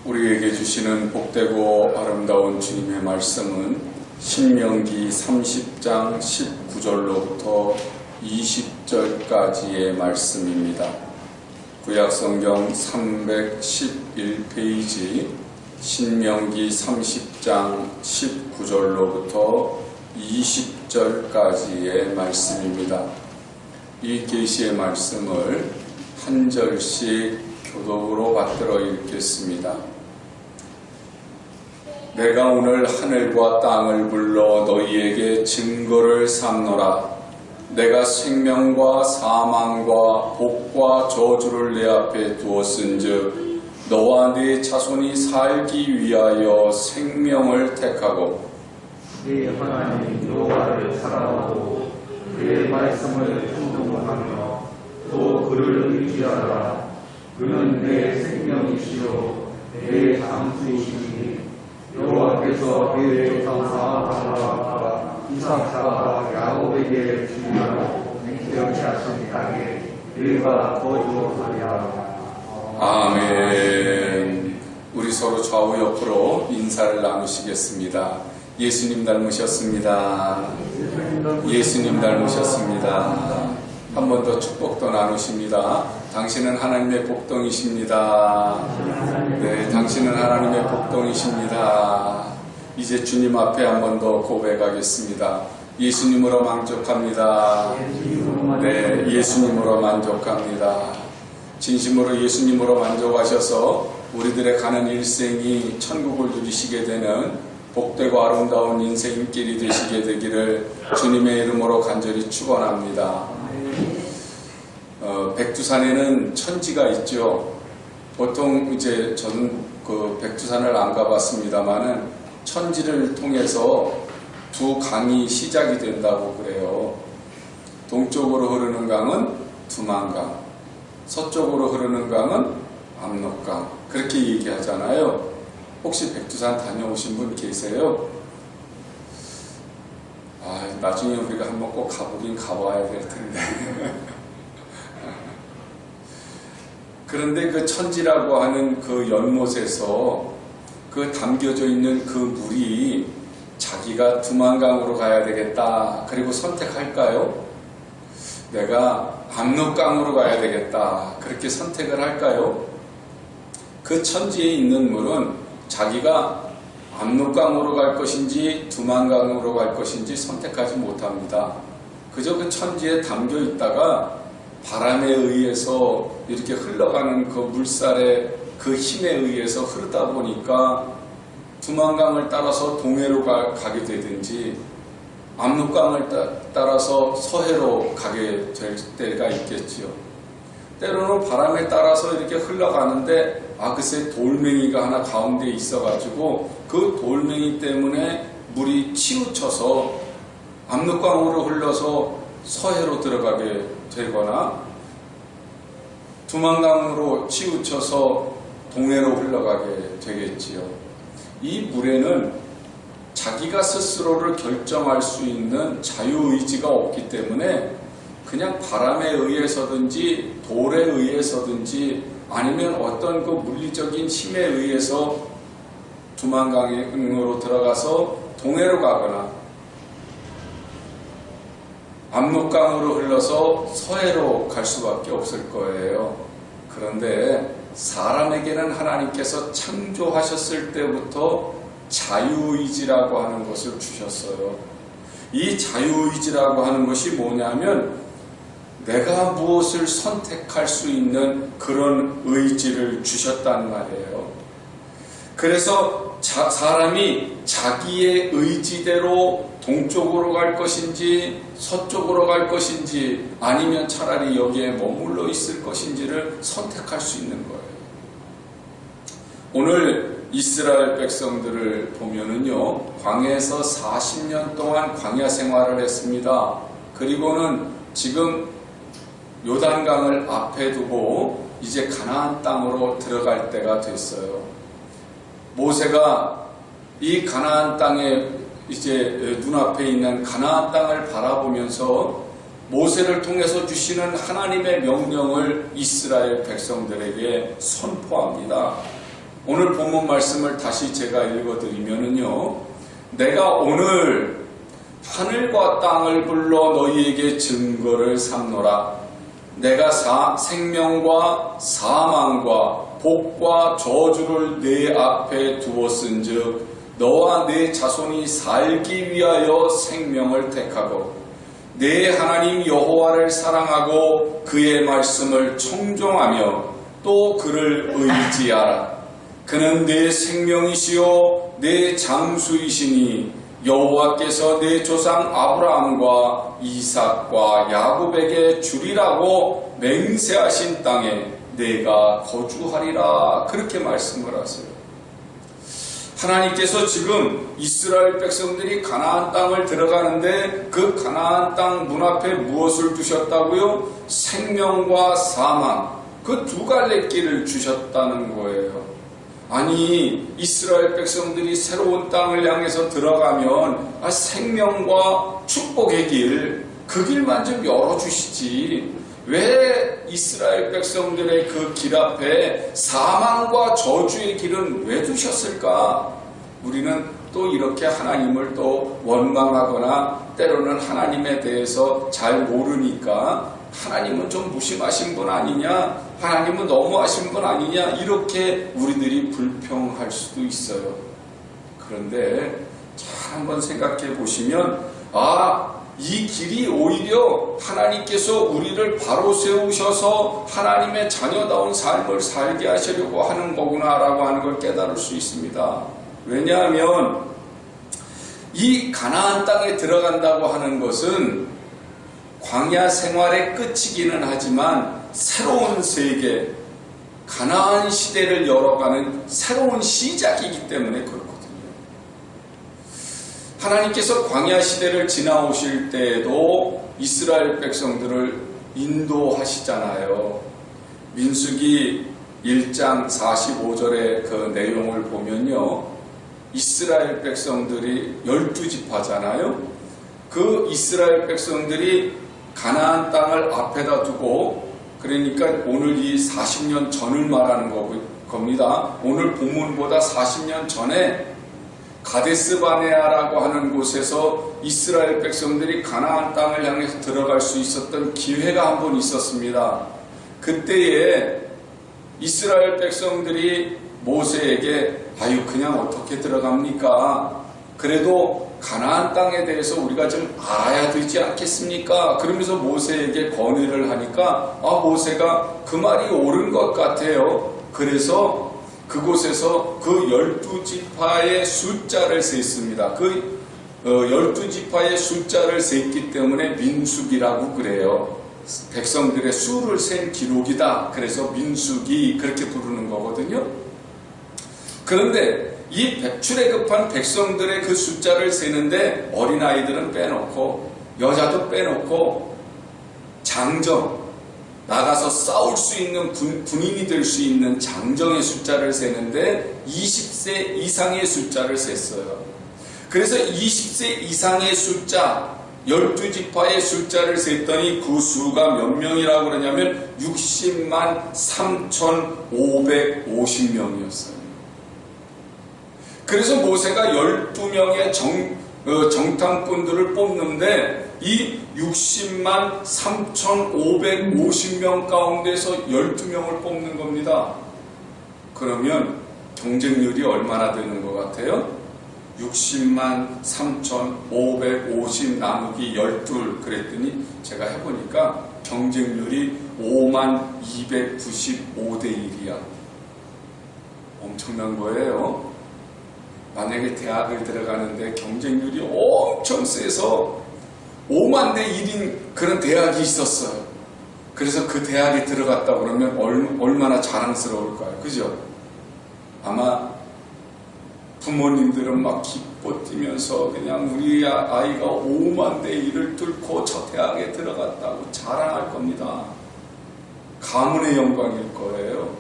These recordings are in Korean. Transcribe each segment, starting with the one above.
우리에게 주시는 복되고 아름다운 주님의 말씀은 신명기 30장 19절로부터 20절까지의 말씀입니다. 구약성경 311페이지 신명기 30장 19절로부터 20절까지의 말씀입니다. 이 계시의 말씀을 한 절씩 교독으로 받들어 읽겠습니다. 내가 오늘 하늘과 땅을 불러 너희에게 증거를 삼노라. 내가 생명과 사망과 복과 저주를 내 앞에 두었은즉 너와 네 자손이 살기 위하여 생명을 택하고 네 하나님 여호와를 사랑하고 그의 말씀을 순종하며 또 그를 의지하라. 그는 내 생명이시요 내 장수이시니 여호와께서 그의 조상 아브라함과 이삭과 야곱에게 주시고 맹세하신 땅에 그가 거주하리라. 아멘. 우리 서로 좌우 옆으로 인사를 나누시겠습니다. 예수님 닮으셨습니다. 예수님 닮으셨습니다. 한 번 더 축복도 나누십니다. 당신은 하나님의 복덩이십니다. 네, 당신은 하나님의 복덩이십니다. 이제 주님 앞에 한 번 더 고백하겠습니다. 예수님으로 만족합니다. 네, 예수님으로 만족합니다. 진심으로 예수님으로 만족하셔서 우리들의 가는 일생이 천국을 누리시게 되는 복되고 아름다운 인생길이 되시게 되기를 주님의 이름으로 간절히 축원합니다. 백두산에는 천지가 있죠. 보통 이제 저는 그 백두산을 안 가봤습니다만은 천지를 통해서 두 강이 시작이 된다고 그래요. 동쪽으로 흐르는 강은 두만강, 서쪽으로 흐르는 강은 압록강. 그렇게 얘기하잖아요. 혹시 백두산 다녀오신 분 계세요? 나중에 우리가 한번 꼭 가보긴 가봐야 될 텐데. 그런데 그 천지라고 하는 그 연못에서 그 담겨져 있는 그 물이 자기가 두만강으로 가야 되겠다. 그리고 선택할까요? 내가 압록강으로 가야 되겠다. 그렇게 선택을 할까요? 그 천지에 있는 물은 자기가 압록강으로 갈 것인지 두만강으로 갈 것인지 선택하지 못합니다. 그저 그 천지에 담겨 있다가 바람에 의해서 이렇게 흘러가는 그 물살의 그 힘에 의해서 흐르다 보니까 두만강을 따라서 동해로 가게 되든지 압록강을 따라서 서해로 가게 될 때가 있겠지요. 때로는 바람에 따라서 이렇게 흘러가는데 글쎄 돌멩이가 하나 가운데 있어가지고 그 돌멩이 때문에 물이 치우쳐서 압록강으로 흘러서 서해로 들어가게 되거나 두만강으로 치우쳐서 동해로 흘러가게 되겠지요. 이 물에는 자기가 스스로를 결정할 수 있는 자유의지가 없기 때문에 그냥 바람에 의해서든지 돌에 의해서든지 아니면 어떤 그 물리적인 힘에 의해서 두만강으로 들어가서 동해로 가거나 압록강으로 흘러서 서해로 갈 수밖에 없을 거예요. 그런데 사람에게는 하나님께서 창조하셨을 때부터 자유의지라고 하는 것을 주셨어요. 이 자유의지라고 하는 것이 뭐냐면 내가 무엇을 선택할 수 있는 그런 의지를 주셨단 말이에요. 그래서 사람이 자기의 의지대로 동쪽으로 갈 것인지 서쪽으로 갈 것인지 아니면 차라리 여기에 머물러 있을 것인지를 선택할 수 있는 거예요. 오늘 이스라엘 백성들을 보면은요, 광야에서 40년 동안 광야 생활을 했습니다. 그리고는 지금 요단강을 앞에 두고 이제 가나안 땅으로 들어갈 때가 됐어요. 모세가 이 가나안 땅에 이제 눈앞에 있는 가나안 땅을 바라보면서 모세를 통해서 주시는 하나님의 명령을 이스라엘 백성들에게 선포합니다. 오늘 본문 말씀을 다시 제가 읽어드리면은요, 내가 오늘 하늘과 땅을 불러 너희에게 증거를 삼노라. 내가 생명과 사망과 복과 저주를 내 앞에 두었은즉 너와 내 자손이 살기 위하여 생명을 택하고 내 하나님 여호와를 사랑하고 그의 말씀을 청종하며 또 그를 의지하라. 그는 내 생명이시요 내 장수이시니 여호와께서 내 조상 아브라함과 이삭과 야곱에게 주리라고 맹세하신 땅에 내가 거주하리라. 그렇게 말씀을 하세요. 하나님께서 지금 이스라엘 백성들이 가나안 땅을 들어가는데 그 가나안 땅 문 앞에 무엇을 두셨다고요? 생명과 사망, 그 두 갈래 길을 주셨다는 거예요. 아니, 이스라엘 백성들이 새로운 땅을 향해서 들어가면 생명과 축복의 길, 그 길만 좀 열어주시지. 왜 이스라엘 백성들의 그 길 앞에 사망과 저주의 길은 왜 두셨을까? 우리는 또 이렇게 하나님을 또 원망하거나 때로는 하나님에 대해서 잘 모르니까 하나님은 좀 무심하신 분 아니냐? 하나님은 너무하신 분 아니냐? 이렇게 우리들이 불평할 수도 있어요. 그런데 잘 한번 생각해 보시면 이 길이 오히려 하나님께서 우리를 바로 세우셔서 하나님의 자녀다운 삶을 살게 하시려고 하는 거구나라고 하는 걸 깨달을 수 있습니다. 왜냐하면 이 가나안 땅에 들어간다고 하는 것은 광야 생활의 끝이기는 하지만 새로운 세계, 가나안 시대를 열어가는 새로운 시작이기 때문에 그렇거든요. 하나님께서 광야 시대를 지나오실 때에도 이스라엘 백성들을 인도하시잖아요. 민수기 1장 45절의 그 내용을 보면요, 이스라엘 백성들이 12지파잖아요. 그 이스라엘 백성들이 가나안 땅을 앞에다 두고, 그러니까 오늘 이 40년 전을 말하는 겁니다. 오늘 본문보다 40년 전에 가데스 바네아라고 하는 곳에서 이스라엘 백성들이 가나안 땅을 향해서 들어갈 수 있었던 기회가 한 번 있었습니다. 그때에 이스라엘 백성들이 모세에게 그냥 어떻게 들어갑니까? 그래도 가나안 땅에 대해서 우리가 좀 알아야 되지 않겠습니까? 그러면서 모세에게 건의를 하니까 모세가 그 말이 옳은 것 같아요. 그래서 그곳에서 그 12지파의 숫자를 셌습니다. 그 12지파의 숫자를 셌기 때문에 민수기라고 그래요. 백성들의 수를 센 기록이다. 그래서 민수기 그렇게 부르는 거거든요. 그런데 이 백출에 급한 백성들의 그 숫자를 세는데 어린아이들은 빼놓고 여자도 빼놓고 장정, 나가서 싸울 수 있는 군인이 될 수 있는 장정의 숫자를 세는데 20세 이상의 숫자를 셌어요. 그래서 20세 이상의 숫자, 12지파의 숫자를 셌더니 그 수가 몇 명이라고 그러냐면 60만 3,550명이었어요. 그래서 모세가 12명의 정탐꾼들을 뽑는데 이 60만 3,550명 가운데서 12명을 뽑는 겁니다. 그러면 경쟁률이 얼마나 되는 것 같아요? 60만 3,550 나누기 12 그랬더니 제가 해보니까 경쟁률이 5만 295대 1이야. 엄청난 거예요. 만약에 대학을 들어가는데 경쟁률이 엄청 세서 5만 대 1인 그런 대학이 있었어요. 그래서 그 대학에 들어갔다 그러면 얼마나 자랑스러울까요? 그죠? 아마 부모님들은 막 기뻐 뛰면서 그냥 우리 아이가 5만 대 1을 뚫고 저 대학에 들어갔다고 자랑할 겁니다. 가문의 영광일 거예요.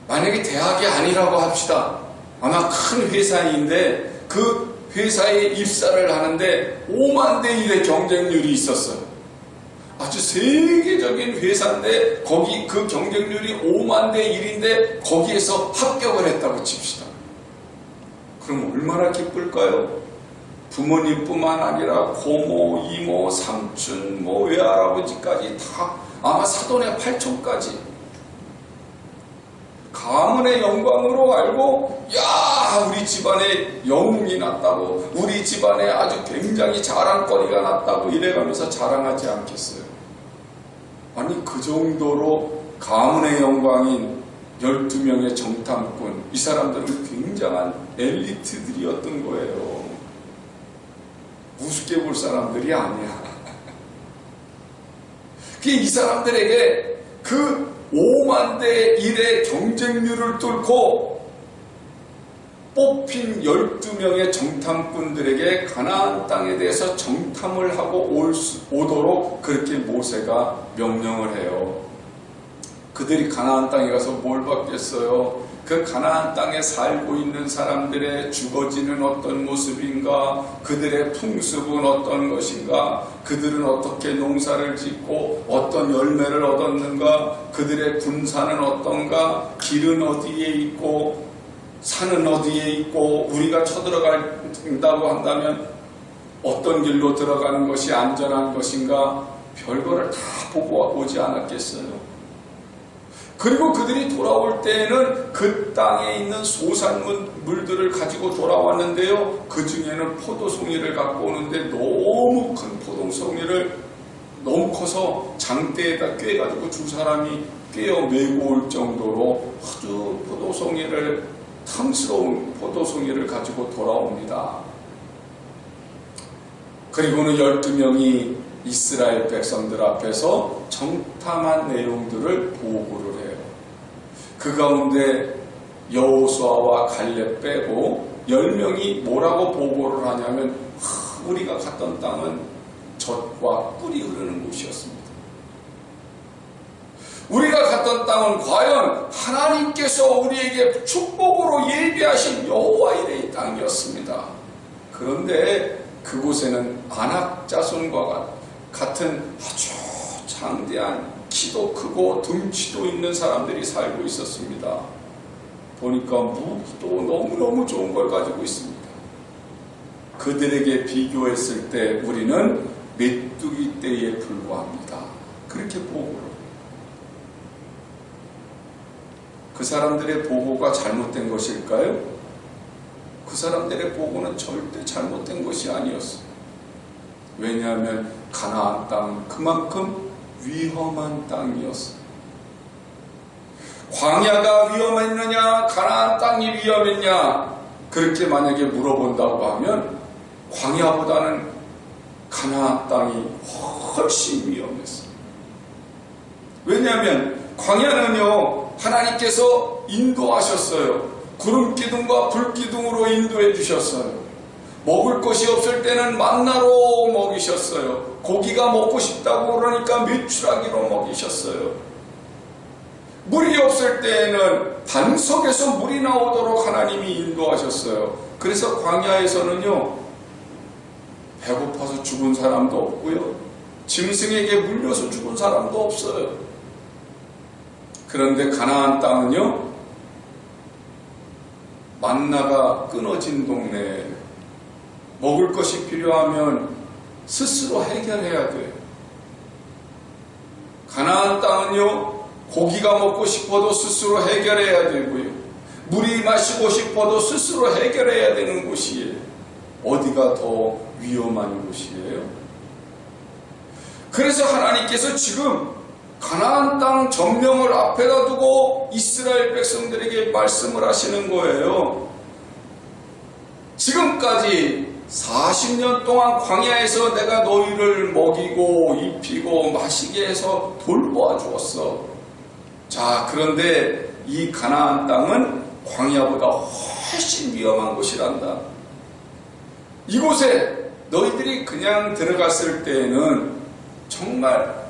만약에 대학이 아니라고 합시다. 아마 큰 회사인데 그 회사에 입사를 하는데 5만 대 1의 경쟁률이 있었어요. 아주 세계적인 회사인데 거기 그 경쟁률이 5만 대 1인데 거기에서 합격을 했다고 칩시다. 그럼 얼마나 기쁠까요? 부모님뿐만 아니라 고모, 이모, 삼촌, 외할아버지까지 다 아마 사돈의 8촌까지 가문의 영광으로 알고 야 우리 집안에 영웅이 났다고 우리 집안에 아주 굉장히 자랑거리가 났다고 이래가면서 자랑하지 않겠어요? 아니 그 정도로 가문의 영광인 12명의 정탐꾼 이 사람들은 굉장한 엘리트들이었던 거예요. 우습게 볼 사람들이 아니야. 이 사람들에게 그 5만 대 1의 경쟁률을 뚫고 뽑힌 12명의 정탐꾼들에게 가나안 땅에 대해서 정탐을 하고 오도록 그렇게 모세가 명령을 해요. 그들이 가나안 땅에 가서 뭘 받겠어요? 그 가나안 땅에 살고 있는 사람들의 주거지는 어떤 모습인가? 그들의 풍습은 어떤 것인가? 그들은 어떻게 농사를 짓고 어떤 열매를 얻었는가? 그들의 군사는 어떤가? 길은 어디에 있고 산은 어디에 있고 우리가 쳐들어간다고 한다면 어떤 길로 들어가는 것이 안전한 것인가? 별거를 다 보고 오지 않았겠어요? 그리고 그들이 돌아올 때에는 그 땅에 있는 소산물들을 가지고 돌아왔는데요. 그 중에는 포도송이를 갖고 오는데 너무 큰 포도송이를 너무 커서 장대에다 꿰가지고 두 사람이 꿰어 메고 올 정도로 아주 포도송이를 탐스러운 포도송이를 가지고 돌아옵니다. 그리고는 12명이 이스라엘 백성들 앞에서 정탐한 내용들을 보고를 해요. 그 가운데 여호수아와 갈렙 빼고 10명이 뭐라고 보고를 하냐면 우리가 갔던 땅은 젖과 꿀이 흐르는 곳이었습니다. 우리가 갔던 땅은 과연 하나님께서 우리에게 축복으로 예비하신 여호와 이레의 땅이었습니다. 그런데 그곳에는 아낙 자손과 같은 아주 장대한 키도 크고 등치도 있는 사람들이 살고 있었습니다. 보니까 무기도 너무너무 좋은 걸 가지고 있습니다. 그들에게 비교했을 때 우리는 메뚜기 떼에 불과합니다. 그렇게 보고를. 그 사람들의 보고가 잘못된 것일까요? 그 사람들의 보고는 절대 잘못된 것이 아니었어요. 왜냐하면 가나안 땅은 그만큼 위험한 땅이었어요. 광야가 위험했느냐 가나안 땅이 위험했냐 그렇게 만약에 물어본다고 하면 광야보다는 가나안 땅이 훨씬 위험했어요. 왜냐하면 광야는요 하나님께서 인도하셨어요. 구름 기둥과 불 기둥으로 인도해 주셨어요. 먹을 것이 없을 때는 만나로 먹이셨어요. 고기가 먹고 싶다고 그러니까 메추라기로 먹이셨어요. 물이 없을 때에는 반석에서 물이 나오도록 하나님이 인도하셨어요. 그래서 광야에서는요 배고파서 죽은 사람도 없고요 짐승에게 물려서 죽은 사람도 없어요. 그런데 가나안 땅은요 만나가 끊어진 동네에 먹을 것이 필요하면 스스로 해결해야 돼요. 가나안 땅은요 고기가 먹고 싶어도 스스로 해결해야 되고요 물이 마시고 싶어도 스스로 해결해야 되는 곳이에요. 어디가 더 위험한 곳이에요? 그래서 하나님께서 지금 가나안 땅 점령을 앞에다 두고 이스라엘 백성들에게 말씀을 하시는 거예요. 지금까지 40년 동안 광야에서 내가 너희를 먹이고 입히고 마시게 해서 돌보아 주었어. 자, 그런데 이 가나안 땅은 광야보다 훨씬 위험한 곳이란다. 이곳에 너희들이 그냥 들어갔을 때에는 정말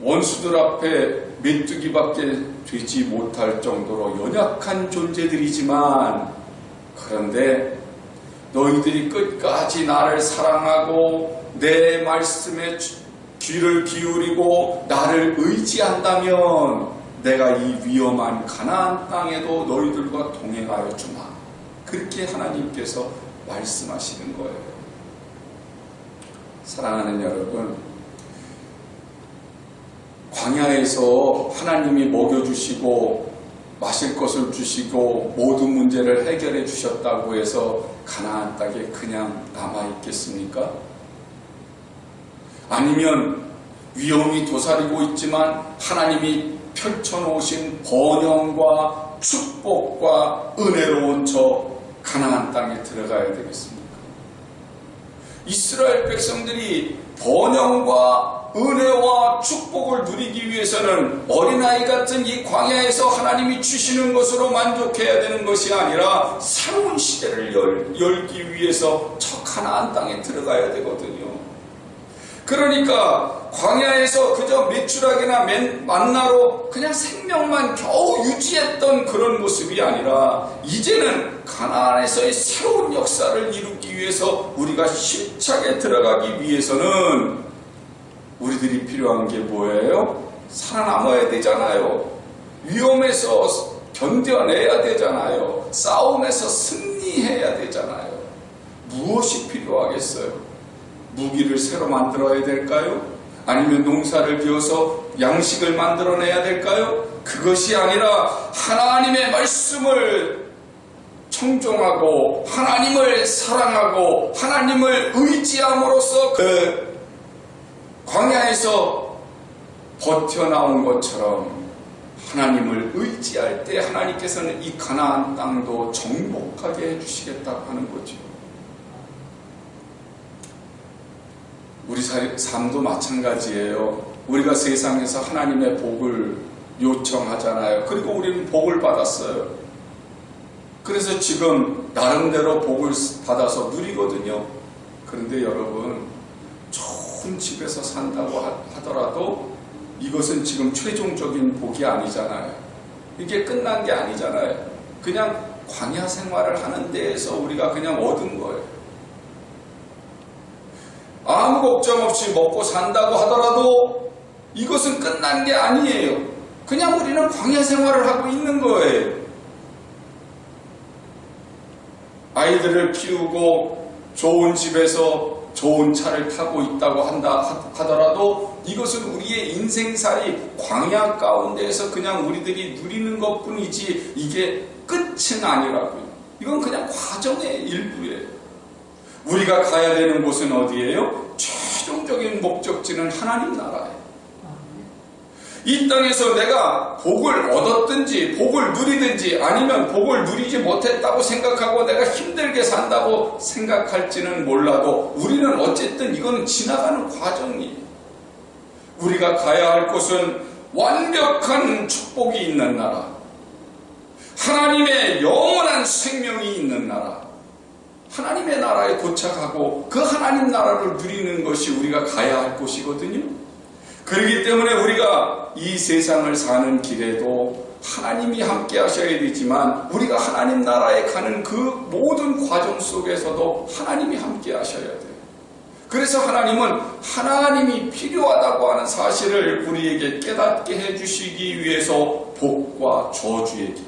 원수들 앞에 메뚜기밖에 되지 못할 정도로 연약한 존재들이지만 그런데 너희들이 끝까지 나를 사랑하고 내 말씀에 귀를 기울이고 나를 의지한다면 내가 이 위험한 가나안 땅에도 너희들과 동행하여 주마. 그렇게 하나님께서 말씀하시는 거예요. 사랑하는 여러분, 광야에서 하나님이 먹여주시고 마실 것을 주시고 모든 문제를 해결해 주셨다고 해서 가나안 땅에 그냥 남아있겠습니까? 아니면 위험이 도사리고 있지만 하나님이 펼쳐놓으신 번영과 축복과 은혜로운 저 가나안 땅에 들어가야 되겠습니까? 이스라엘 백성들이 번영과 은혜와 축복을 누리기 위해서는 어린아이 같은 이 광야에서 하나님이 주시는 것으로 만족해야 되는 것이 아니라 새로운 시대를 열기 위해서 저 가나안 땅에 들어가야 되거든요. 그러니까 광야에서 그저 메추라기나 만나로 그냥 생명만 겨우 유지했던 그런 모습이 아니라 이제는 가나안에서의 새로운 역사를 이루기 위해서 우리가 힘차게 들어가기 위해서는 우리들이 필요한 게 뭐예요? 살아남아야 되잖아요. 위험에서 견뎌내야 되잖아요. 싸움에서 승리해야 되잖아요. 무엇이 필요하겠어요? 무기를 새로 만들어야 될까요? 아니면 농사를 지어서 양식을 만들어내야 될까요? 그것이 아니라 하나님의 말씀을 청종하고 하나님을 사랑하고 하나님을 의지함으로써 그 광야에서 버텨나온 것처럼 하나님을 의지할 때 하나님께서는 이 가나안 땅도 정복하게 해주시겠다고 하는 거죠. 우리 삶도 마찬가지예요. 우리가 세상에서 하나님의 복을 요청하잖아요. 그리고 우리는 복을 받았어요. 그래서 지금 나름대로 복을 받아서 누리거든요. 그런데 여러분, 좋은 집에서 산다고 하더라도 이것은 지금 최종적인 복이 아니잖아요. 이게 끝난 게 아니잖아요. 그냥 광야 생활을 하는 데에서 우리가 그냥 얻은 거예요. 아무 걱정 없이 먹고 산다고 하더라도 이것은 끝난 게 아니에요. 그냥 우리는 광야 생활을 하고 있는 거예요. 아이들을 키우고 좋은 집에서 좋은 차를 타고 있다고 하더라도 이것은 우리의 인생살이 광야 가운데에서 그냥 우리들이 누리는 것뿐이지 이게 끝은 아니라고요. 이건 그냥 과정의 일부예요. 우리가 가야 되는 곳은 어디예요? 최종적인 목적지는 하나님 나라예요. 이 땅에서 내가 복을 얻었든지 복을 누리든지 아니면 복을 누리지 못했다고 생각하고 내가 힘들게 산다고 생각할지는 몰라도 우리는 어쨌든 이거는 지나가는 과정이에요. 우리가 가야 할 곳은 완벽한 축복이 있는 나라, 하나님의 영원한 생명이 있는 나라, 하나님의 나라에 도착하고 그 하나님 나라를 누리는 것이 우리가 가야 할 곳이거든요. 그렇기 때문에 우리가 이 세상을 사는 길에도 하나님이 함께 하셔야 되지만 우리가 하나님 나라에 가는 그 모든 과정 속에서도 하나님이 함께 하셔야 돼요. 그래서 하나님은 하나님이 필요하다고 하는 사실을 우리에게 깨닫게 해주시기 위해서 복과 저주의 길,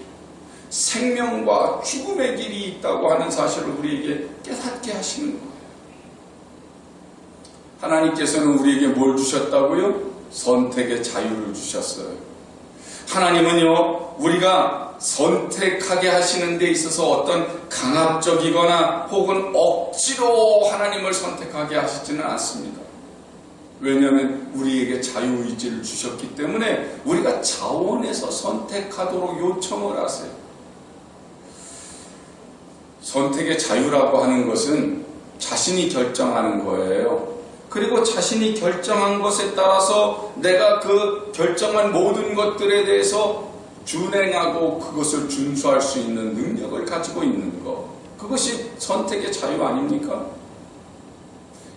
생명과 죽음의 길이 있다고 하는 사실을 우리에게 깨닫게 하시는 거예요. 하나님께서는 우리에게 뭘 주셨다고요? 선택의 자유를 주셨어요. 하나님은요, 우리가 선택하게 하시는 데 있어서 어떤 강압적이거나 혹은 억지로 하나님을 선택하게 하시지는 않습니다. 왜냐하면 우리에게 자유의지를 주셨기 때문에 우리가 자원해서 선택하도록 요청을 하세요. 선택의 자유라고 하는 것은 자신이 결정하는 거예요. 그리고 자신이 결정한 것에 따라서 내가 그 결정한 모든 것들에 대해서 준행하고 그것을 준수할 수 있는 능력을 가지고 있는 것. 그것이 선택의 자유 아닙니까?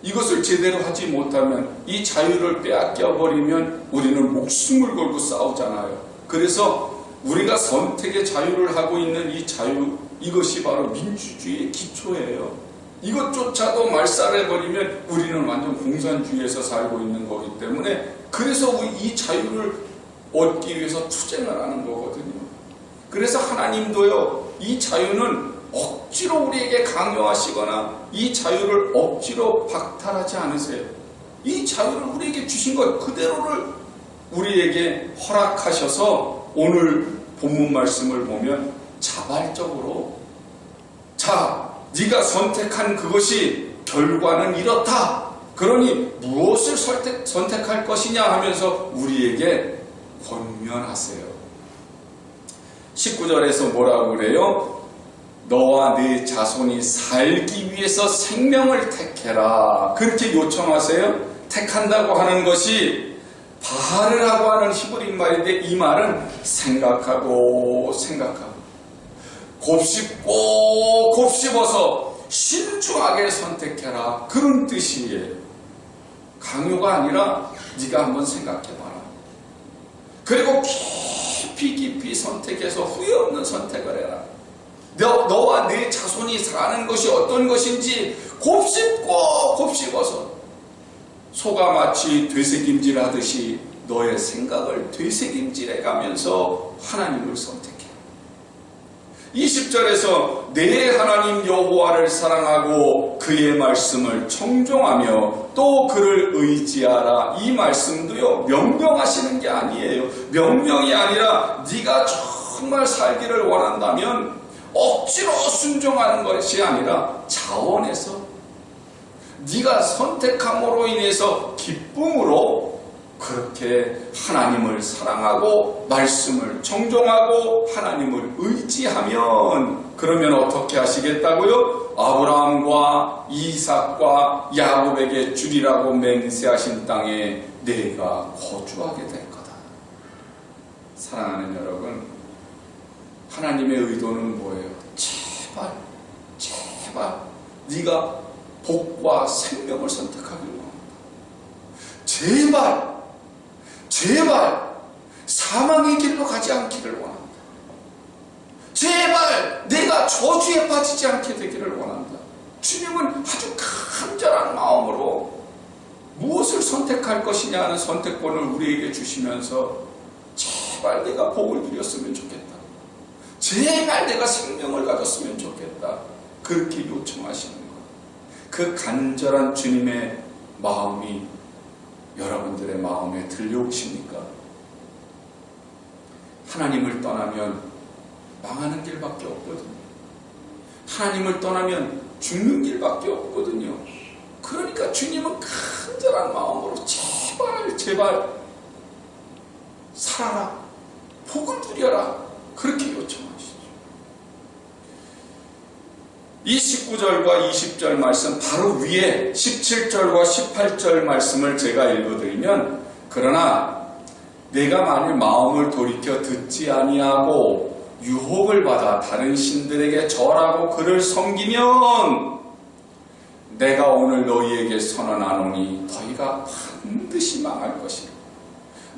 이것을 제대로 하지 못하면 이 자유를 빼앗겨 버리면 우리는 목숨을 걸고 싸우잖아요. 그래서 우리가 선택의 자유를 하고 있는 이 자유, 이것이 바로 민주주의의 기초예요. 이것조차도 말살해버리면 우리는 완전 공산주의에서 살고 있는 거기 때문에 그래서 이 자유를 얻기 위해서 투쟁을 하는 거거든요. 그래서 하나님도요, 이 자유는 억지로 우리에게 강요하시거나 이 자유를 억지로 박탈하지 않으세요. 이 자유를 우리에게 주신 것 그대로를 우리에게 허락하셔서 오늘 본문 말씀을 보면 자발적으로 자, 네가 선택한 그것이 결과는 이렇다. 그러니 무엇을 선택할 것이냐 하면서 우리에게 권면하세요. 19절에서 뭐라고 그래요? 너와 네 자손이 살기 위해서 생명을 택해라. 그렇게 요청하세요. 택한다고 하는 것이 바르라고 하는 히브리 말인데 이 말은 생각하고 곱씹고 곱씹어서 신중하게 선택해라. 그런 뜻이에요. 강요가 아니라 네가 한번 생각해봐라. 그리고 깊이 선택해서 후회 없는 선택을 해라. 너와 네 자손이 사는 것이 어떤 것인지 곱씹고 곱씹어서 소가 마치 되새김질 하듯이 너의 생각을 되새김질해 가면서 하나님을 선택해. 20절에서 내 하나님 여호와를 사랑하고 그의 말씀을 청종하며 또 그를 의지하라. 이 말씀도요, 명령하시는 게 아니에요. 명령이 아니라 네가 정말 살기를 원한다면 억지로 순종하는 것이 아니라 자원해서 네가 선택함으로 인해서 기쁨으로 그렇게 하나님을 사랑하고 말씀을 청종하고 하나님을 의지하면 그러면 어떻게 하시겠다고요? 아브라함과 이삭과 야곱에게 주리라고 맹세하신 땅에 내가 거주하게 될 거다. 사랑하는 여러분, 하나님의 의도는 뭐예요? 제발 네가 복과 생명을 선택하기를 원한다. 제발 사망의 길로 가지 않기를 원한다. 제발 내가 저주에 빠지지 않게 되기를 원한다. 주님은 아주 간절한 마음으로 무엇을 선택할 것이냐 하는 선택권을 우리에게 주시면서 제발 내가 복을 누렸으면 좋겠다. 제발 내가 생명을 가졌으면 좋겠다. 그렇게 요청하시는 것. 그 간절한 주님의 마음이 여러분들의 마음에 들려오십니까? 하나님을 떠나면 망하는 길밖에 없거든요. 하나님을 떠나면 죽는 길밖에 없거든요. 그러니까 주님은 간절한 마음으로 제발 살아라, 복을 누려라, 그렇게 요청하시죠. 이 19절과 20절 말씀 바로 위에 17절과 18절 말씀을 제가 읽어드리면 그러나 내가 만일 마음을 돌이켜 듣지 아니하고 유혹을 받아 다른 신들에게 절하고 그를 섬기면 내가 오늘 너희에게 선언하노니 너희가 반드시 망할 것이라.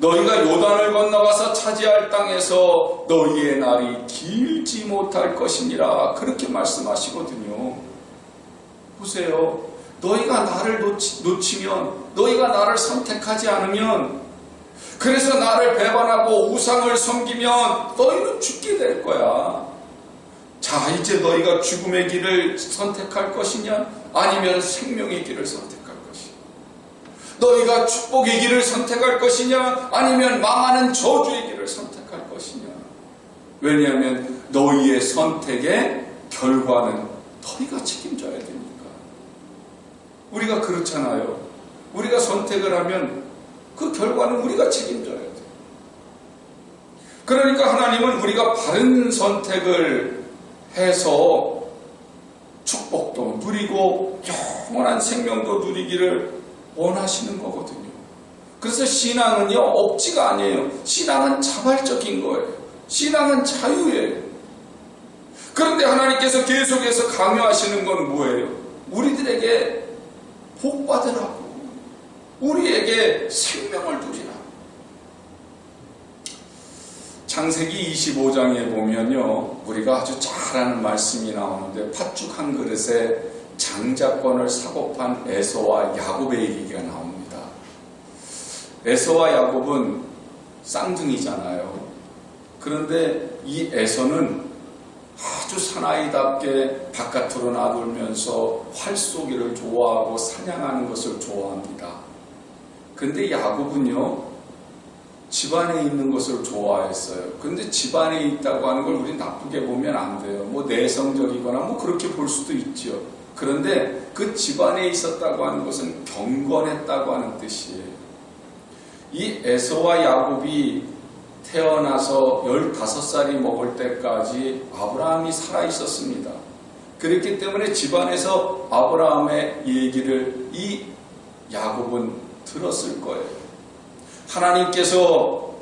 너희가 요단을 건너가서 차지할 땅에서 너희의 날이 길지 못할 것이니라. 그렇게 말씀하시거든요. 보세요. 너희가 나를 놓치면, 너희가 나를 선택하지 않으면, 그래서 나를 배반하고 우상을 섬기면 너희는 죽게 될 거야. 자, 이제 너희가 죽음의 길을 선택할 것이냐? 아니면 생명의 길을 선택할 것이냐? 너희가 축복의 길을 선택할 것이냐? 아니면 망하는 저주의 길을 선택할 것이냐? 왜냐하면 너희의 선택의 결과는 너희가 책임져야 되니까. 우리가 그렇잖아요. 우리가 선택을 하면 그 결과는 우리가 책임져야 돼. 그러니까 하나님은 우리가 바른 선택을 해서 축복도 누리고 영원한 생명도 누리기를 원하시는 거거든요. 그래서 신앙은요, 억지가 아니에요. 신앙은 자발적인 거예요. 신앙은 자유예요. 그런데 하나님께서 계속해서 강요하시는 건 뭐예요? 우리들에게 복 받으라고, 우리에게 생명을 누리라. 창세기 25장에 보면요, 우리가 아주 잘 아는 말씀이 나오는데 팥죽 한 그릇에 장자권을 사고판 에서와 야곱의 얘기가 나옵니다. 에서와 야곱은 쌍둥이잖아요. 그런데 이 에서는 아주 사나이답게 바깥으로 나돌면서 활쏘기를 좋아하고 사냥하는 것을 좋아합니다. 근데 야곱은요, 집안에 있는 것을 좋아했어요. 근데 집안에 있다고 하는 걸 우리 나쁘게 보면 안 돼요. 뭐 내성적이거나 뭐 그렇게 볼 수도 있죠. 그런데 그 집안에 있었다고 하는 것은 경건했다고 하는 뜻이에요. 이 에서와 야곱이 태어나서 15살이 먹을 때까지 아브라함이 살아 있었습니다. 그렇기 때문에 집안에서 아브라함의 얘기를 이 야곱은 들었을 거예요. 하나님께서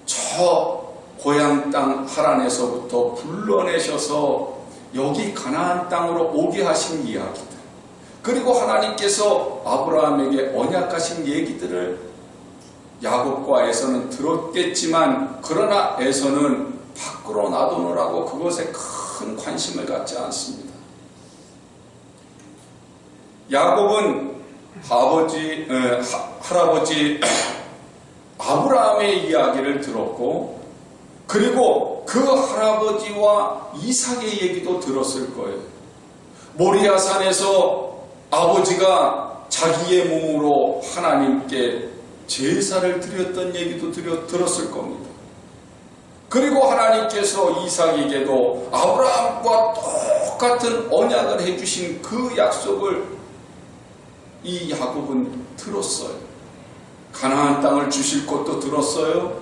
저 고향 땅 하란에서부터 불러내셔서 여기 가나안 땅으로 오게 하신 이야기들, 그리고 하나님께서 아브라함에게 언약하신 얘기들을 야곱과 에서는 들었겠지만, 그러나 에서는 밖으로 놔두느라고 그것에 큰 관심을 갖지 않습니다. 야곱은 할아버지 아브라함의 이야기를 들었고, 그리고 그 할아버지와 이삭의 얘기도 들었을 거예요. 모리아산에서 아버지가 자기의 몸으로 하나님께 제사를 드렸던 얘기도 들었을 겁니다. 그리고 하나님께서 이삭에게도 아브라함과 똑같은 언약을 해주신 그 약속을 이 야곱은 들었어요. 가나안 땅을 주실 것도 들었어요.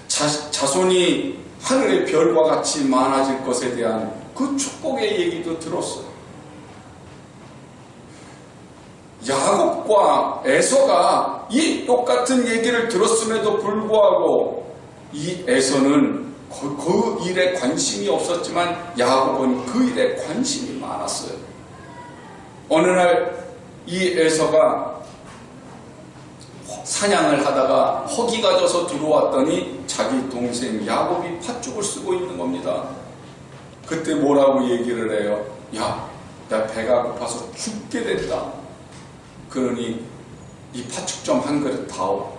자손이 하늘의 별과 같이 많아질 것에 대한 그 축복의 얘기도 들었어요. 야곱과 에서가 이 똑같은 얘기를 들었음에도 불구하고 이 에서는 그 일에 관심이 없었지만 야곱은 그 일에 관심이 많았어요. 어느 날 이 에서가 사냥을 하다가 허기가 져서 들어왔더니 자기 동생 야곱이 팥죽을 쓰고 있는 겁니다. 그때 뭐라고 얘기를 해요? 야, 나 배가 고파서 죽게 됐다. 그러니 이 팥죽 좀 한 그릇 다오.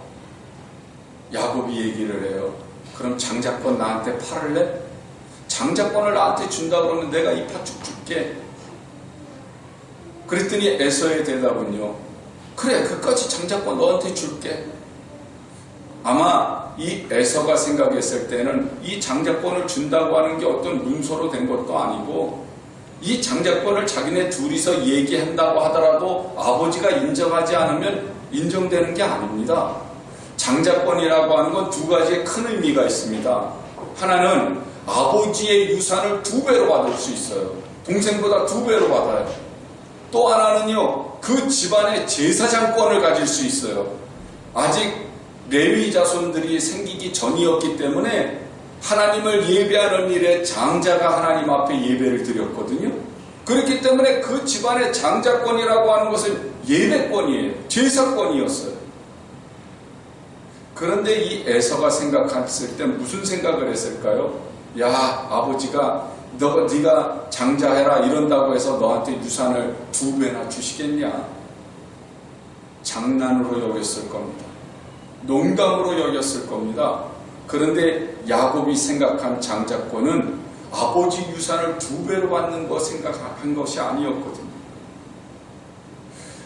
야곱이 얘기를 해요. 그럼 장자권 나한테 팔을래? 장자권을 나한테 준다 그러면 내가 이 팥죽 줄게. 그랬더니 에서의 대답은요, 그래, 그까지 장자권 너한테 줄게. 아마 이 에서가 생각했을 때는 이 장자권을 준다고 하는 게 어떤 문서로 된 것도 아니고, 이 장자권을 자기네 둘이서 얘기한다고 하더라도 아버지가 인정하지 않으면 인정되는 게 아닙니다. 장자권이라고 하는 건 두 가지의 큰 의미가 있습니다. 하나는 아버지의 유산을 2배로 받을 수 있어요. 동생보다 2배로 받아요. 또 하나는요, 그 집안의 제사장권을 가질 수 있어요. 아직 레위 자손들이 생기기 전이었기 때문에 하나님을 예배하는 일에 장자가 하나님 앞에 예배를 드렸거든요. 그렇기 때문에 그 집안의 장자권이라고 하는 것은 예배권이에요. 제사권이었어요. 그런데 이 에서가 생각했을 때 무슨 생각을 했을까요? 야, 아버지가 네가 장자해라 이런다고 해서 너한테 유산을 2배나 주시겠냐? 장난으로 여겼을 겁니다. 농담으로 여겼을 겁니다. 그런데 야곱이 생각한 장자권은 아버지 유산을 2배로 받는 거 생각한 것이 아니었거든요.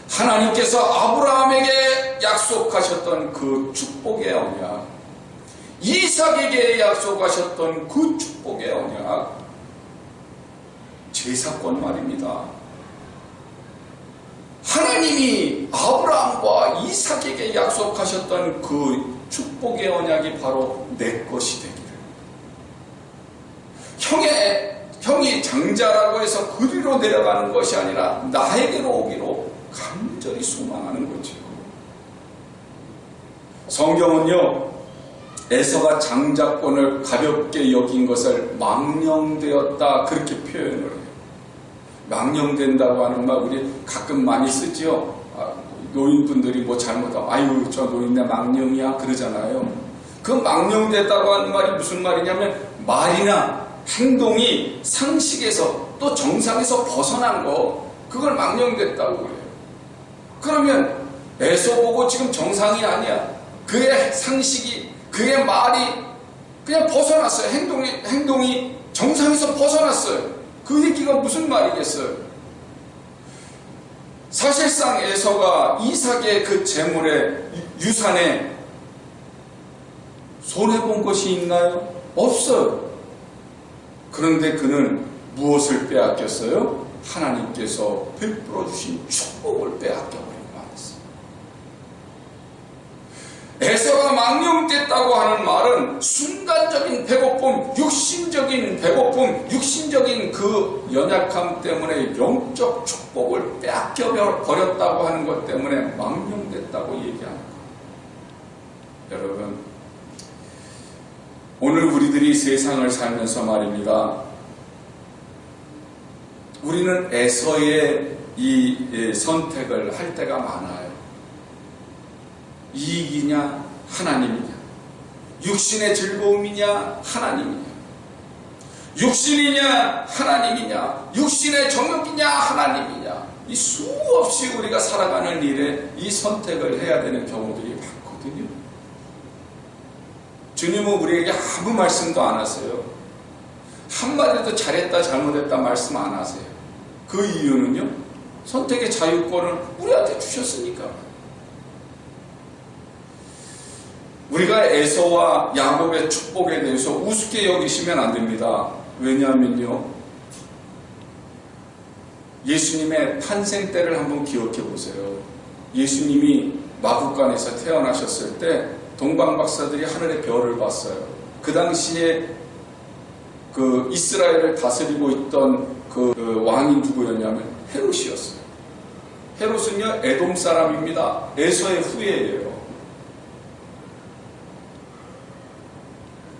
하나님께서 아브라함에게 약속하셨던 그 축복의 언약, 이삭에게 약속하셨던 그 축복의 언약, 제사권 말입니다. 하나님이 아브라함과 이삭에게 약속하셨던 그 축복의 언약이 바로 내 것이 되기를, 형이 장자라고 해서 그리로 내려가는 것이 아니라 나에게로 오기로 간절히 소망하는 거죠. 성경은요, 에서가 장자권을 가볍게 여긴 것을 망령되었다 그렇게 표현을 해요. 망령된다고 하는 말 우리 가끔 많이 쓰지요. 노인분들이 뭐 잘못하면 아유 저 노인네 망령이야 그러잖아요. 그 망령됐다고 하는 말이 무슨 말이냐면 말이나 행동이 상식에서 또 정상에서 벗어난 거, 그걸 망령됐다고 그래요. 그러면 에서 보고 지금 정상이 아니야. 그의 상식이, 그의 말이 그냥 벗어났어요. 행동이 정상에서 벗어났어요. 그 얘기가 무슨 말이겠어요? 사실상 에서가 이삭의 그 재물에, 유산에 손해본 것이 있나요? 없어요. 그런데 그는 무엇을 빼앗겼어요? 하나님께서 베풀어 주신 축복을 빼앗겨버린 말이었어요. 에서가 망령됐다고 하는 말은 순간적인 배고픔, 육신적인 배고픔, 육신적인 그 연약함 때문에 영적 축복을 빼앗겨버렸다고 하는 것 때문에 망령됐다고 얘기하는 거예요. 여러분, 오늘 우리들이 세상을 살면서 말입니다. 우리는 에서의 이 선택을 할 때가 많아요. 이익이냐 하나님이냐, 육신의 즐거움이냐 하나님이냐, 육신이냐 하나님이냐, 육신의 정욕이냐 하나님이냐, 이 수없이 우리가 살아가는 일에 이 선택을 해야 되는 경우들이 많거든요. 주님은 우리에게 아무 말씀도 안 하세요. 한마디도 잘했다 잘못했다 말씀 안 하세요. 그 이유는요, 선택의 자유권을 우리한테 주셨으니까. 우리가 에서와 야곱의 축복에 대해서 우습게 여기시면 안 됩니다. 왜냐하면요, 예수님의 탄생 때를 한번 기억해 보세요. 예수님이 마구간에서 태어나셨을 때 동방박사들이 하늘의 별을 봤어요. 그 당시에 그 이스라엘을 다스리고 있던 그 왕이 누구였냐면 헤롯이었어요. 헤롯은요, 에돔 사람입니다. 에서의 후예예요.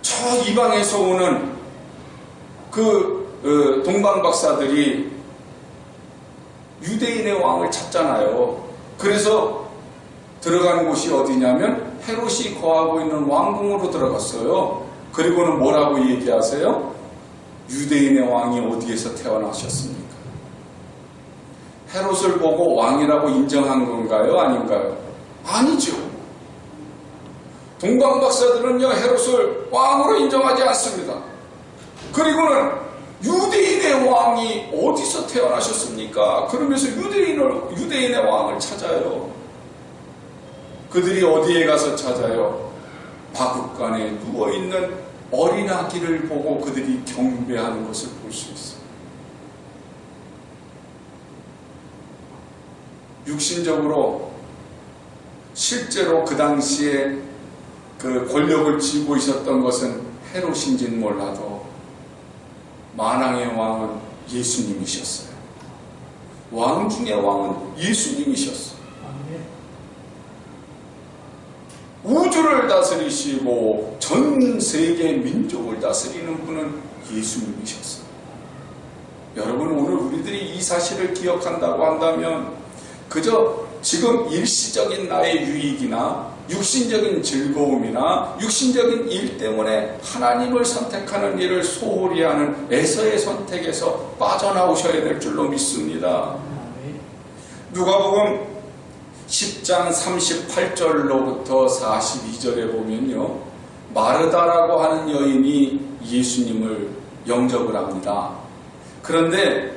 저 이방에서 오는 그 동방박사들이 유대인의 왕을 찾잖아요. 그래서 들어가는 곳이 어디냐면 헤롯이 거하고 있는 왕궁으로 들어갔어요. 그리고는 뭐라고 얘기하세요? 유대인의 왕이 어디에서 태어나셨습니까? 헤롯을 보고 왕이라고 인정한 건가요? 아닌가요? 아니죠. 동방박사들은요, 헤롯을 왕으로 인정하지 않습니다. 그리고는 유대인의 왕이 어디서 태어나셨습니까? 그러면서 유대인의 왕을 찾아요. 그들이 어디에 가서 찾아요? 바구간에 누워있는 어린아기를 보고 그들이 경배하는 것을 볼 수 있어요. 육신적으로 실제로 그 당시에 그 권력을 쥐고 있었던 것은 헤롯인지는 몰라도 만왕의 왕은 예수님이셨어요. 왕 중의 왕은 예수님이셨어요. 우주를 다스리시고 전 세계 민족을 다스리는 분은 예수님이셨어요. 여러분, 오늘 우리들이 이 사실을 기억한다고 한다면 그저 지금 일시적인 나의 유익이나 육신적인 즐거움이나 육신적인 일 때문에 하나님을 선택하는 일을 소홀히 하는 에서의 선택에서 빠져나오셔야 될 줄로 믿습니다. 누가복음 10장 38절로부터 42절에 보면요, 마르다라고 하는 여인이 예수님을 영접을 합니다. 그런데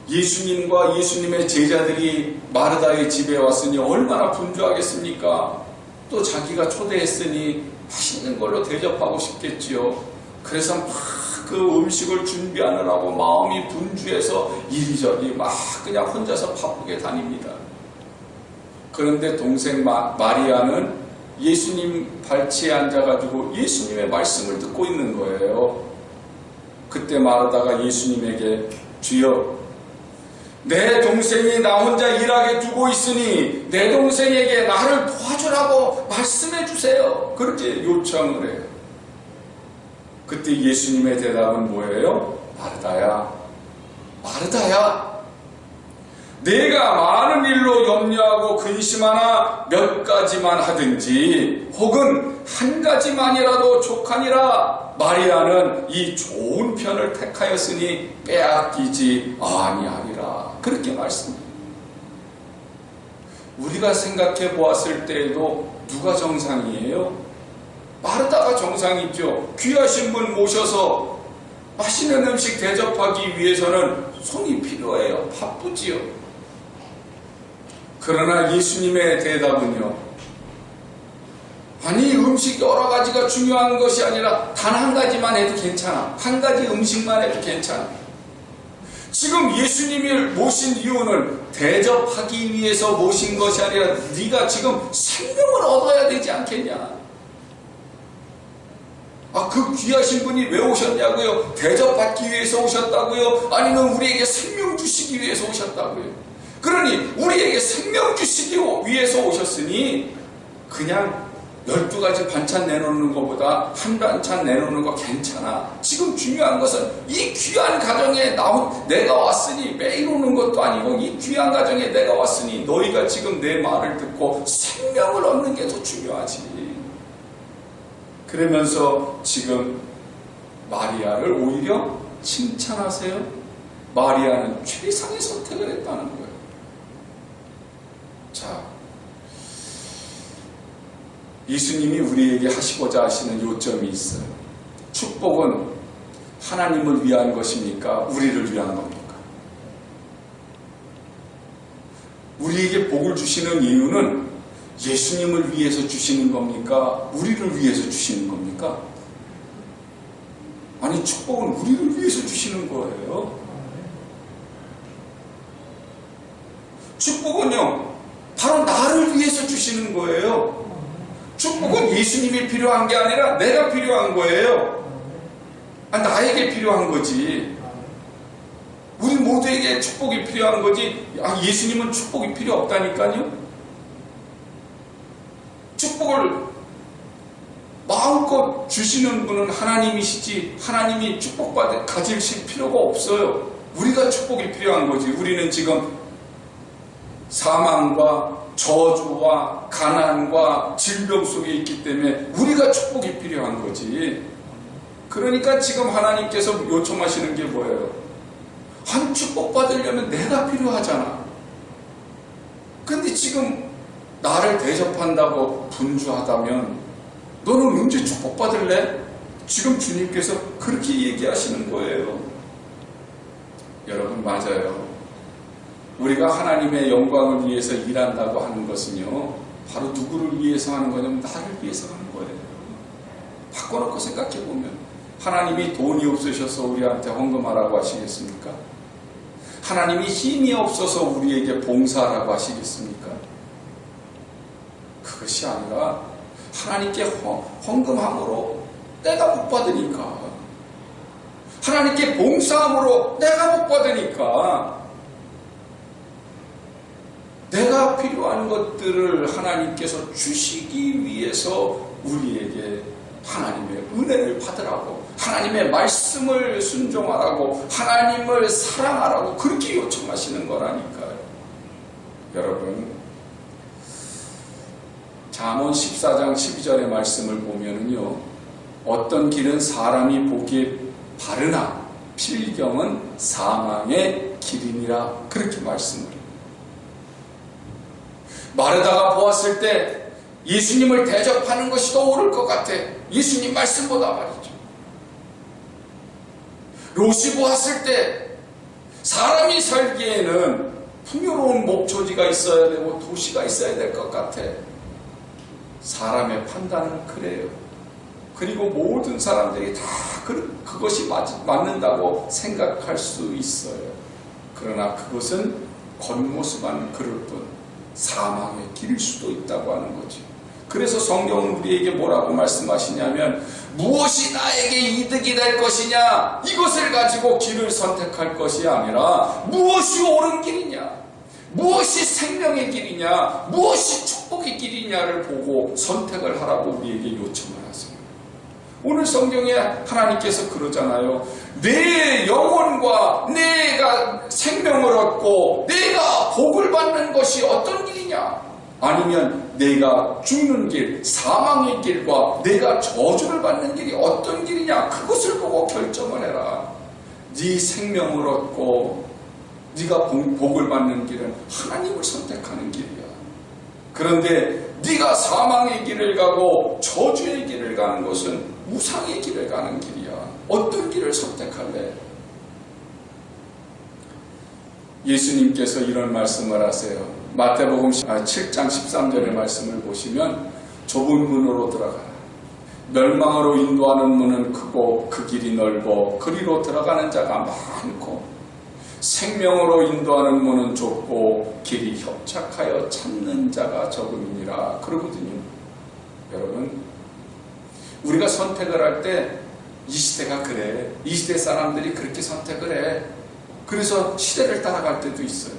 예수님과 예수님의 제자들이 마르다의 집에 왔으니 얼마나 분주하겠습니까? 또 자기가 초대했으니 맛있는 걸로 대접하고 싶겠지요. 그래서 막 그 음식을 준비하느라고 마음이 분주해서 이리저리 막 그냥 혼자서 바쁘게 다닙니다. 그런데 동생 마리아는 예수님 발치에 앉아가지고 예수님의 말씀을 듣고 있는 거예요. 그때 마르다가 예수님에게, 주여, 내 동생이 나 혼자 일하게 두고 있으니 내 동생에게 나를 도와주라고 말씀해 주세요. 그렇게 요청을 해요. 그때 예수님의 대답은 뭐예요? 마르다야, 마르다야, 내가 많은 일로 염려하고 근심하나 몇 가지만 하든지 혹은 한 가지만이라도 족하니라. 마리아는 이 좋은 편을 택하였으니 빼앗기지 아니하리라. 그렇게 말씀합니다. 우리가 생각해 보았을 때에도 누가 정상이에요? 마르다가 정상이죠. 귀하신 분 모셔서 맛있는 음식 대접하기 위해서는 손이 필요해요. 바쁘지요. 그러나 예수님의 대답은요, 아니 음식 여러 가지가 중요한 것이 아니라 단 한 가지만 해도 괜찮아. 한 가지 음식만 해도 괜찮아. 지금 예수님을 모신 이유는 대접하기 위해서 모신 것이 아니라 네가 지금 생명을 얻어야 되지 않겠냐. 그 귀하신 분이 왜 오셨냐고요? 대접받기 위해서 오셨다고요? 아니면 우리에게 생명 주시기 위해서 오셨다고요? 그러니 우리에게 생명 주시기 위해서 오셨으니 그냥 12가지 반찬 내놓는 것보다 한 반찬 내놓는 거 괜찮아. 지금 중요한 것은 이 귀한 가정에 내가 왔으니 매일 오는 것도 아니고 이 귀한 가정에 내가 왔으니 너희가 지금 내 말을 듣고 생명을 얻는 게 더 중요하지. 그러면서 지금 마리아를 오히려 칭찬하세요. 마리아는 최상의 선택을 했다는 거예요. 자, 예수님이 우리에게 하시고자 하시는 요점이 있어요. 축복은 하나님을 위한 것입니까? 우리를 위한 겁니까? 우리에게 복을 주시는 이유는 예수님을 위해서 주시는 겁니까? 우리를 위해서 주시는 겁니까? 아니, 축복은 우리를 위해서 주시는 거예요. 축복은요, 바로 나를 위해서 주시는 거예요. 축복은 예수님이 필요한 게 아니라 내가 필요한 거예요. 나에게 필요한 거지. 우리 모두에게 축복이 필요한 거지. 예수님은 축복이 필요 없다니까요. 축복을 마음껏 주시는 분은 하나님이시지 하나님이 가지실 필요가 없어요. 우리가 축복이 필요한 거지. 우리는 지금 사망과 저주와 가난과 질병 속에 있기 때문에 우리가 축복이 필요한 거지. 그러니까 지금 하나님께서 요청하시는 게 뭐예요? 한 축복 받으려면 내가 필요하잖아. 근데 지금 나를 대접한다고 분주하다면 너는 언제 축복받을래? 지금 주님께서 그렇게 얘기하시는 거예요. 여러분, 맞아요. 우리가 하나님의 영광을 위해서 일한다고 하는 것은요, 바로 누구를 위해서 하는 거냐면 나를 위해서 하는 거예요. 바꿔놓고 생각해보면 하나님이 돈이 없으셔서 우리한테 헌금하라고 하시겠습니까? 하나님이 힘이 없어서 우리에게 봉사하라고 하시겠습니까? 그것이 아니라 하나님께 헌금함으로 내가 복 받으니까, 하나님께 봉사함으로 내가 복 받으니까, 내가 필요한 것들을 하나님께서 주시기 위해서 우리에게 하나님의 은혜를 받으라고, 하나님의 말씀을 순종하라고, 하나님을 사랑하라고 그렇게 요청하시는 거라니까요. 여러분, 잠언 14장 12절의 말씀을 보면은요, 어떤 길은 사람이 보기에 바르나 필경은 사망의 길이니라, 그렇게 말씀을 해요. 마르다가 보았을 때 예수님을 대접하는 것이 더 옳을 것 같아. 예수님 말씀보다 말이죠. 롯이 보았을 때 사람이 살기에는 풍요로운 목초지가 있어야 되고 도시가 있어야 될 것 같아. 사람의 판단은 그래요. 그리고 모든 사람들이 다 그것이 맞는다고 생각할 수 있어요. 그러나 그것은 겉모습만 그럴 뿐 사망의 길일 수도 있다고 하는 거죠. 그래서 성경은 우리에게 뭐라고 말씀하시냐면, 무엇이 나에게 이득이 될 것이냐, 이것을 가지고 길을 선택할 것이 아니라 무엇이 옳은 길이냐, 무엇이 생명의 길이냐, 무엇이 축복의 길이냐를 보고 선택을 하라고 우리에게 요청을 하세요. 오늘 성경에 하나님께서 그러잖아요. 내 영혼과 내가 생명을 얻고 내가 복을 받는 것이 어떤 길이냐? 아니면 내가 죽는 길, 사망의 길과 내가 저주를 받는 길이 어떤 길이냐, 그것을 보고 결정을 해라. 네 생명을 얻고 네가 복을 받는 길은 하나님을 선택하는 길이야. 그런데 네가 사망의 길을 가고 저주의 길을 가는 것은 우상의 길을 가는 길이야. 어떤 길을 선택할래? 예수님께서 이런 말씀을 하세요. 마태복음 7장 13절의 말씀을 보시면 좁은 문으로 들어가라. 멸망으로 인도하는 문은 크고 그 길이 넓어 그리로 들어가는 자가 많고 생명으로 인도하는 문은 좁고 길이 협착하여 찾는 자가 적음이니라 그러거든요. 여러분, 우리가 선택을 할 때 이 시대가 그래. 이 시대 사람들이 그렇게 선택을 해. 그래서 시대를 따라갈 때도 있어요.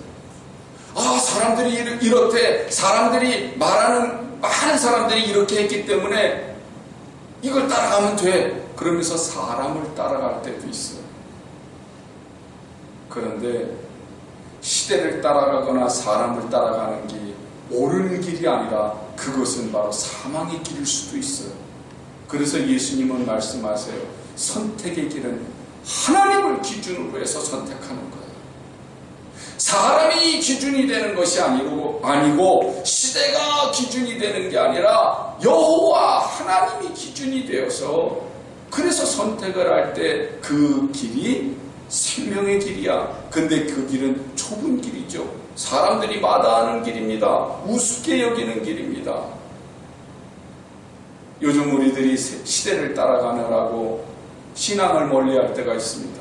사람들이 이렇대. 사람들이 많은 사람들이 이렇게 했기 때문에 이걸 따라가면 돼. 그러면서 사람을 따라갈 때도 있어요. 그런데 시대를 따라가거나 사람을 따라가는 길이 옳은 길이 아니라 그것은 바로 사망의 길일 수도 있어요. 그래서 예수님은 말씀하세요. 선택의 길은 하나님을 기준으로 해서 선택하는 거예요. 사람이 기준이 되는 것이 아니고 시대가 기준이 되는 게 아니라 여호와 하나님이 기준이 되어서, 그래서 선택을 할 때 그 길이 생명의 길이야. 근데 그 길은 좁은 길이죠. 사람들이 마다하는 길입니다. 우습게 여기는 길입니다. 요즘 우리들이 시대를 따라가느라고 신앙을 멀리할 때가 있습니다.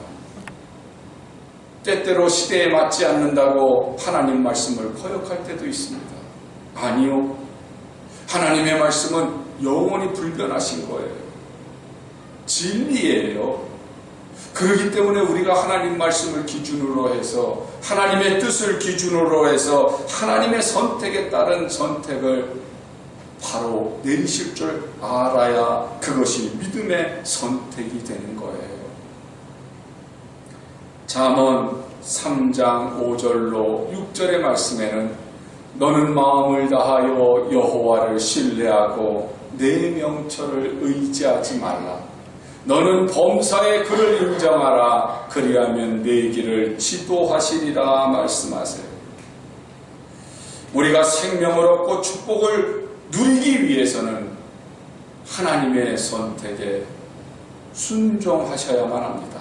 때때로 시대에 맞지 않는다고 하나님 말씀을 거역할 때도 있습니다. 아니요. 하나님의 말씀은 영원히 불변하신 거예요. 진리예요. 그렇기 때문에 우리가 하나님 말씀을 기준으로 해서, 하나님의 뜻을 기준으로 해서 하나님의 선택에 따른 선택을 바로 내리실 줄 알아야 그것이 믿음의 선택이 되는 거예요. 잠언 3장 5절로 6절의 말씀에는 너는 마음을 다하여 여호와를 신뢰하고 내 명철을 의지하지 말라. 너는 범사의 그를 인정하라. 그리하면 내 길을 지도하시리라 말씀하세요. 우리가 생명을 얻고 축복을 누리기 위해서는 하나님의 선택에 순종하셔야만 합니다.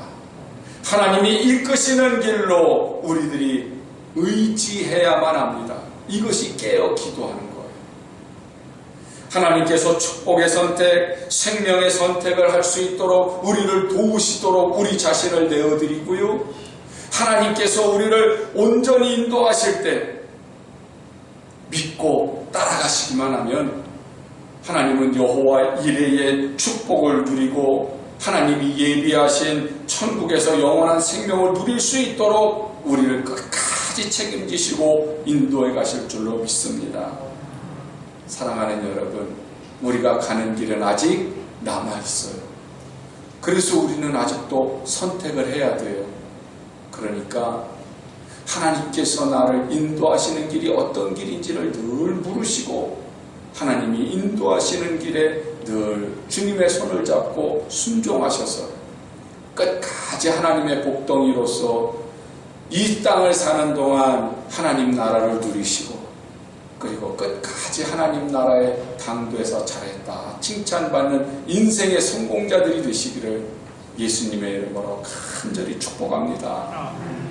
하나님이 이끄시는 길로 우리들이 의지해야만 합니다. 이것이 깨어 기도하는 거예요. 하나님께서 축복의 선택, 생명의 선택을 할 수 있도록 우리를 도우시도록 우리 자신을 내어드리고요. 하나님께서 우리를 온전히 인도하실 때 믿고 따라가시기만 하면 하나님은 여호와 이레의 축복을 누리고 하나님이 예비하신 천국에서 영원한 생명을 누릴 수 있도록 우리를 끝까지 책임지시고 인도해 가실 줄로 믿습니다. 사랑하는 여러분, 우리가 가는 길은 아직 남아있어요. 그래서 우리는 아직도 선택을 해야 돼요. 그러니까 하나님께서 나를 인도하시는 길이 어떤 길인지를 늘 물으시고 하나님이 인도하시는 길에 늘 주님의 손을 잡고 순종하셔서 끝까지 하나님의 복덩이로서 이 땅을 사는 동안 하나님 나라를 누리시고 그리고 끝까지 하나님 나라의 당도에서 잘했다 칭찬받는 인생의 성공자들이 되시기를 예수님의 이름으로 간절히 축복합니다.